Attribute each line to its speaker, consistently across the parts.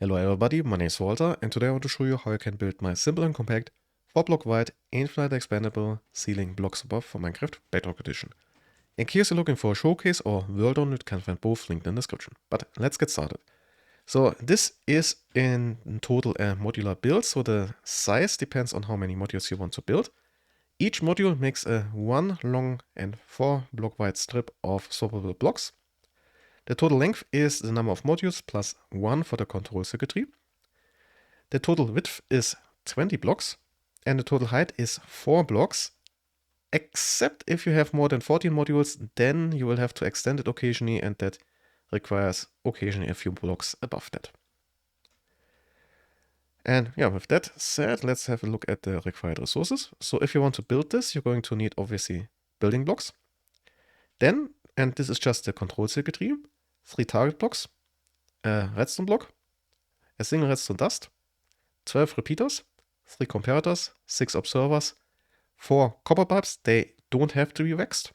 Speaker 1: Hello everybody, my name is Walter, and today I want to show you how I can build my simple and compact 4-block wide, infinite expandable ceiling blocks above for Minecraft Bedrock Edition. In case you're looking for a showcase or world on it, you can find both linked in the description. But let's get started. So this is in total a modular build, so the size depends on how many modules you want to build. Each module makes a 1 long and 4-block wide strip of swappable blocks. The total length is the number of modules plus 1 for the control circuitry. The total width is 20 blocks and the total height is 4 blocks, except if you have more than 14 modules, then you will have to extend it occasionally, and that requires occasionally a few blocks above that. And yeah, with that said, let's have a look at the required resources. So if you want to build this, you're going to need obviously building blocks. Then, and this is just the control circuitry, 3 target blocks, a redstone block, a single redstone dust, 12 repeaters, 3 comparators, 6 observers, 4 copper pipes, they don't have to be waxed,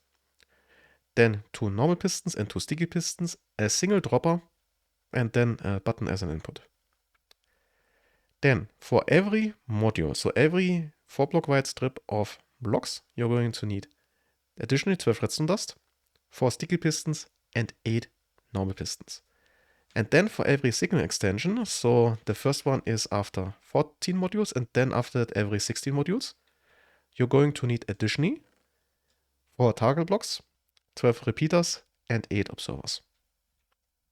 Speaker 1: then 2 normal pistons and 2 sticky pistons, a single dropper, and then a button as an input. Then for every module, so every 4-block wide strip of blocks, you're going to need additionally 12 redstone dust, 4 sticky pistons, and 8 normal pistons. And then for every signal extension, so the first one is after 14 modules, and then after that every 16 modules, you're going to need additionally 4 target blocks, 12 repeaters, and 8 observers.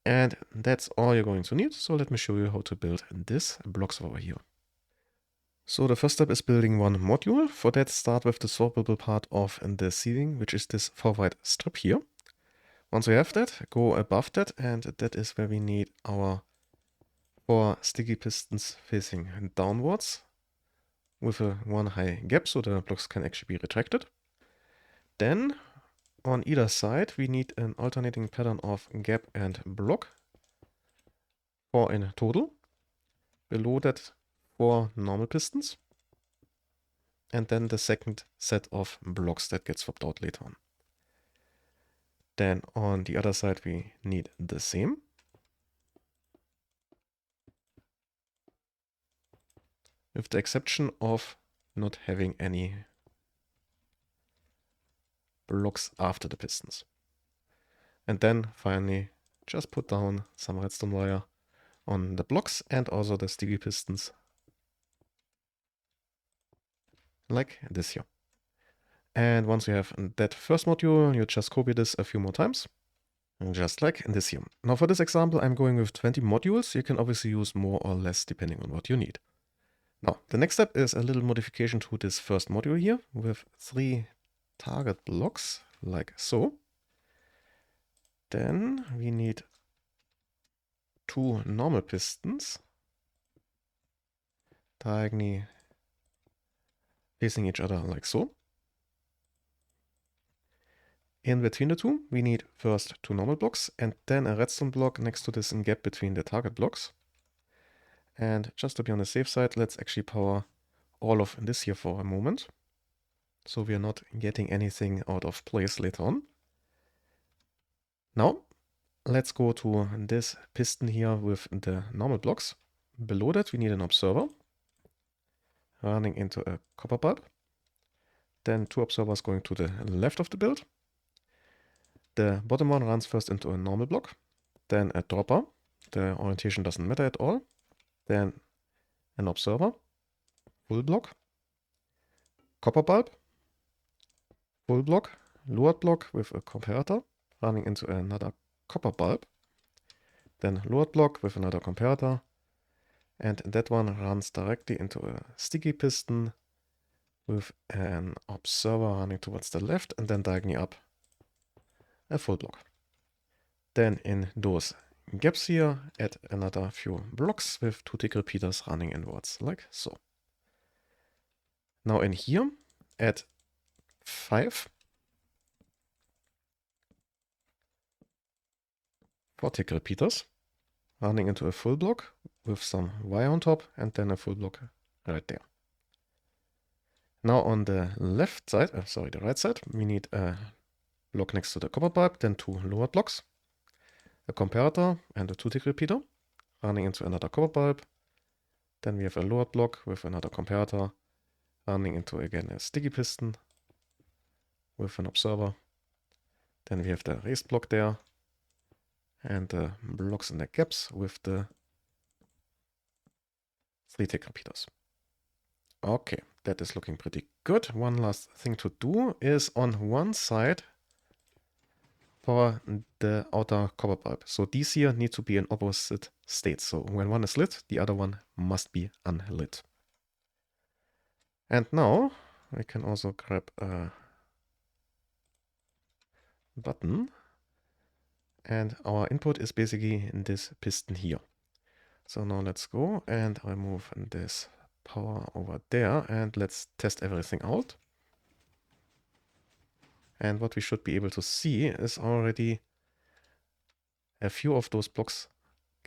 Speaker 1: And that's all you're going to need, so let me show you how to build this blocks over here. So the first step is building one module. For that, start with the swappable part of the ceiling, which is this 4-wide strip here. Once we have that, go above that, and that is where we need our 4 sticky pistons facing downwards with a 1 high gap, so the blocks can actually be retracted. Then on either side we need an alternating pattern of gap and block, 4 in total. Below that 4 normal pistons, and then the second set of blocks that gets swapped out later on. Then on the other side we need the same. With the exception of not having any blocks after the pistons. And then finally just put down some redstone wire on the blocks and also the sticky pistons, like this here. And once you have that first module, you just copy this a few more times, just like this here. Now for this example, I'm going with 20 modules. You can obviously use more or less depending on what you need. Now, the next step is a little modification to this first module here with 3 target blocks, like so. Then we need 2 normal pistons diagonally facing each other like so. In between the two, we need first 2 normal blocks and then a redstone block next to this gap between the target blocks. And just to be on the safe side, let's actually power all of this here for a moment, so we are not getting anything out of place later on. Now, let's go to this piston here with the normal blocks. Below that, we need an observer running into a copper bulb. Then 2 observers going to the left of the build. The bottom one runs first into a normal block, then a dropper. The orientation doesn't matter at all. Then an observer, full block, copper bulb, full block, lowered block with a comparator running into another copper bulb, then lowered block with another comparator, and that one runs directly into a sticky piston with an observer running towards the left, and then diagonally up a full block. Then in those gaps here, add another few blocks with 2 tick repeaters running inwards, like so. Now in here, add 5 4 tick repeaters running into a full block with some wire on top, and then a full block right there. Now on the left side, the right side, we need a block next to the copper pipe, then 2 lower blocks, a comparator and a 2 tick repeater running into another copper bulb. Then we have a lowered block with another comparator running into again a sticky piston with an observer. Then we have the raised block there and the blocks in the gaps with the 3-tick repeaters. Okay, that is looking pretty good. One last thing to do is on one side power the outer copper bulb. So these here need to be in opposite states. So when one is lit, the other one must be unlit. And now we can also grab a button. And our input is basically in this piston here. So now let's go and I move this power over there and let's test everything out. And what we should be able to see is already a few of those blocks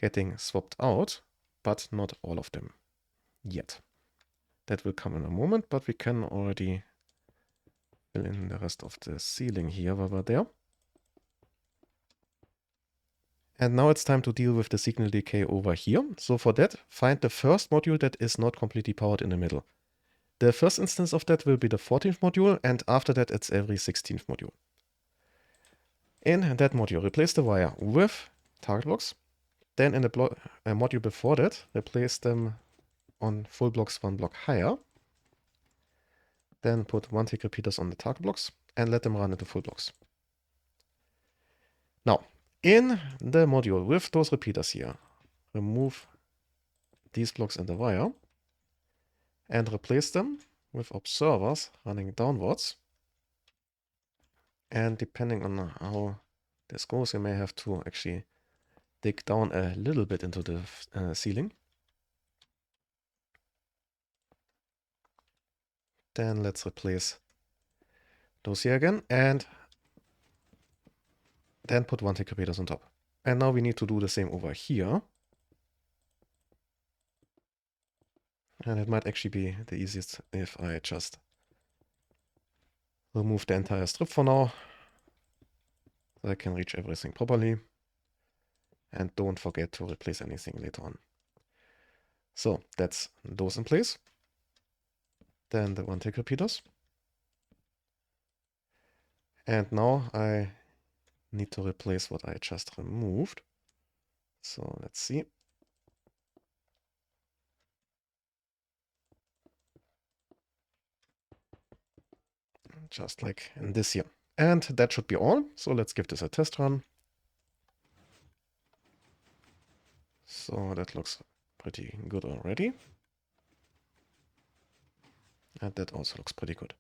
Speaker 1: getting swapped out, but not all of them yet. That will come in a moment, but we can already fill in the rest of the ceiling here while we're there. And now it's time to deal with the signal decay over here. So for that, find the first module that is not completely powered in the middle. The first instance of that will be the 14th module, and after that it's every 16th module. In that module, replace the wire with target blocks. Then in the module before that, replace them on full blocks 1 block higher. Then put 1-tick repeaters on the target blocks and let them run into full blocks. Now, in the module with those repeaters here, remove these blocks in the wire and replace them with observers running downwards. And depending on how this goes, you may have to actually dig down a little bit into the ceiling. Then let's replace those here again and then put 1-tick repeaters on top. And now we need to do the same over here. And it might actually be the easiest if I just remove the entire strip for now, so I can reach everything properly. And don't forget to replace anything later on. So that's those in place. Then the 1-tick repeaters. And now I need to replace what I just removed. So let's see. Just like in this here. And that should be all. So let's give this a test run. So that looks pretty good already. And that also looks pretty good.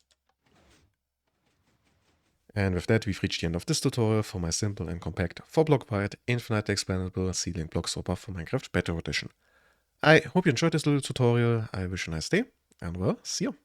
Speaker 1: And with that, we've reached the end of this tutorial for my simple and compact 4-block wide, infinitely expandable ceiling block swapper for Minecraft Bedrock Edition. I hope you enjoyed this little tutorial. I wish you a nice day, and well, see you.